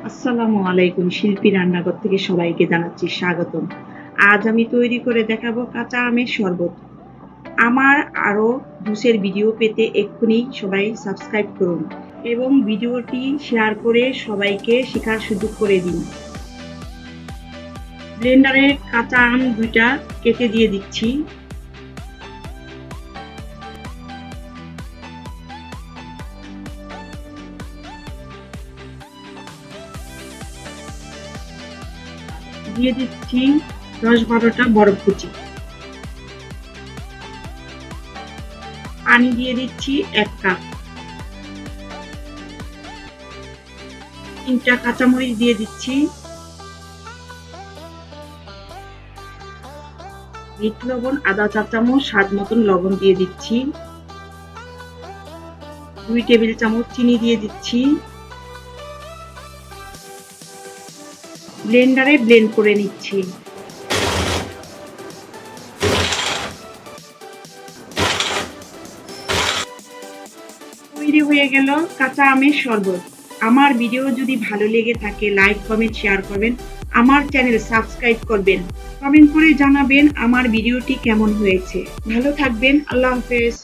আসসালামু আলাইকুম। শিল্পী রান্নাঘর থেকে সবাইকে জানাচ্ছি স্বাগতম। আজ আমি তৈরি করে দেখাবো কাঁচা আমের শরবত। আমার আরো জুসের ভিডিও পেতে এক্ষুনি সবাই সাবস্ক্রাইব করুন এবং ভিডিওটি শেয়ার করে সবাইকে শেখার সুযোগ করে দিন। ব্লেন্ডারে কাঁচা আম 2টা কেটে দিয়ে দিচ্ছি। দিয়ে দিচ্ছি 10-12টা বরফ কুচি। পানি দিয়ে দিচ্ছি 1 কাপ। 3টা কাঁচামরিচ দিয়ে দিচ্ছি। বিট লবণ আধা চা চামচ, স্বাদ মতন লবণ দিয়ে দিচ্ছি। 2 টেবিল চামচ চিনি দিয়ে দিচ্ছি। ব্লেন্ডারে ব্লেন্ড করে নিচ্ছি। তৈরি হয়ে গেল কাঁচা আমের শরবত। আমার ভিডিও যদি ভালো লেগে থাকে লাইক, কমেন্ট, শেয়ার করবেন। আমার চ্যানেল সাবস্ক্রাইব করবেন। কমেন্ট করে জানাবেন আমার ভিডিওটি কেমন হয়েছে। ভালো থাকবেন। আল্লাহ হাফেজ।